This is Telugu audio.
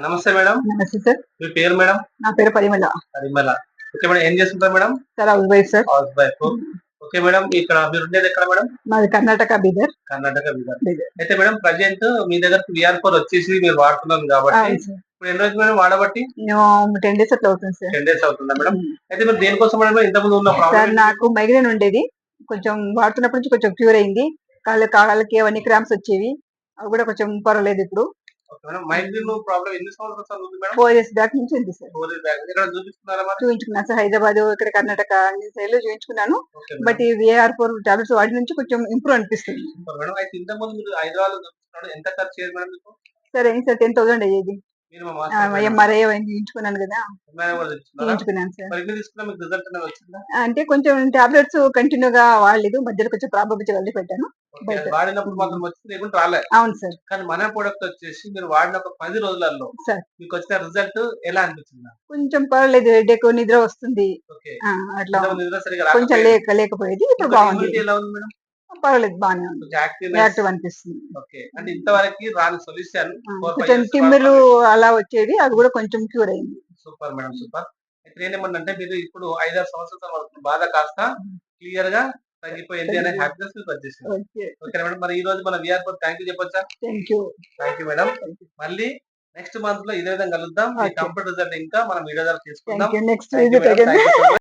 నమస్తే మేడం. నమస్తే సార్. మీ పేరు మేడం? నా పేరు పరిమళ. పరిమళ. Okay madam. ఏం చేస్తుంటారు madam? Sir house wife sir. House wife. Okay madam. ఇక్కడ మీరుండేది ఎక్కడ మేడం? మాది కర్ణాటక బీదర్. కర్ణాటక బీదర్. బీదర్. అయితే మేడం ప్రెజెంట్ మీ దగ్గరకు VR4 వచ్చేసి మీరు వాడుతున్నారు కాబట్టి అవును సార్. ఇప్పుడు ఎన్ని రోజులు మేడం వాడబట్టి? మేము 10 డేస్ అట్లా అవుతుంది సార్. 10 డేస్ అవుతుందా మేడం? అయితే మీరు దేనికోసం మేడం ఇంతకుముందు ఉన్న సార్ ప్రాబ్లమ్ నాకు మైగ్రేన్ ఉండేది. కొంచెం వాడుతున్నప్పటి నుంచి కొంచెం క్యూర్ అయింది. కాళ్ళకి అవన్నీ క్రాంప్స్ వచ్చేవి. అవి కూడా కొంచెం పర్వాలేదు ఇప్పుడు. Okay madam. మైగ్రేన్ ప్రాబ్లమ్ ఎన్ని సంవత్సరాలు ఉంది మేడం? 4 ఇయర్స్ బ్యాక్ నుంచి ఉంది సార్. 4 years back. ఎక్కడ చూపించుకున్నారా మరి? చూయించుకున్నాను సార్. హైదరాబాద్, ఇక్కడ కర్ణాటక అన్ని సైడ్‌లో చూయించుకున్నాను. Okay but madam. ఈ VR4 టాబ్లెట్స్ వాడి నుంచి కొంచెం ఇంప్రూవ్ అనిపిస్తుంది. Super madam. అయితే ఇంతకుముందు మీరు హైదరాబాద్‌లో చూపించుకున్నప్పుడు ఎంత ఖర్చు అయ్యేది మేడం మీకు? సార్ అయింది సార్ 10,000 అయ్యేది. మినిమమ్ హాస్పిటల్ ఎంఆర్ఐ అవన్నీ చేయించుకున్నాను కదా! ఎంఆర్ఐ కూడా తెచ్చుకున్నారా? చేయించుకున్నాను సార్. మరి ఎన్ని తీసుకున్నా మీకు రిజల్ట్ అనేది వచ్చిందా? అంటే కొంచెం టాబ్లెట్స్ కంటిన్యూగా వాడలేదు. మధ్యలో కొంచెం ప్రాబ్లమ్ వచ్చి వదిలిపెట్టాను. ఓకే. బట్ అది వాడినప్పుడు మాత్రం వచ్చింది లేకుంటే రాలే. అవును సార్. కానీ మన ప్రొడక్ట్ వచ్చేసి మీరు వాడిన ఒక 10 రోజులలో సార్ మీకొచ్చిన రిజల్ట్ ఎలా అనిపించింది? కొంచెం పర్వాలేదు. హెడేక్, నిద్ర వస్తుంది. ఓకే. అట్లా ఇంతకుముందు నిద్ర సరిగ్గా కొంచెం రాకపోయేది. లేకపోయేది. ఇప్పుడు ఇంకోటి బాగుంది. ఇమ్యూనిటీ ఎలా ఉంది మేడం? పర్వాలేదు బానే ఉంది. కొంచెం యాక్టివ్‌నెస్. యాక్టివ్ అనిపిస్తుంది. ఓకే. అంటే ఇంతవరకి రాని సొల్యూషన్ 4, 5 కొంచెం ఇయర్స్ తిమ్మిర్లు అలా వచ్చేది. అది కూడా కొంచెం క్యూర్ అయింది. Super madam. సూపర్. అయితే నేనేమన్నానంటే మీరు ఇప్పుడు 5, 6 సంవత్సరాల వరకు బాధ కాస్త క్లియర్‌గా తగ్గిపోయింది అనే హ్యాపీనెస్ మీకు వచ్చేసింది. ఓకే. ఓకేనా మేడం. మరి ఈ రోజు మన VR4 థాంక్ యూ చెప్పొచ్చా? Thank you. Thank you madam. మళ్ళీ నెక్స్ట్ మంత్‌లో ఇదే విధంగా కలుద్దాం. మీ ఓకే. కంప్లీట్ రిజల్ట్ ఇంకా మనం వీడియో ద్వారా తీసుకుందాం. Thank you. Next thank you visit madam. Again. Thank you so much.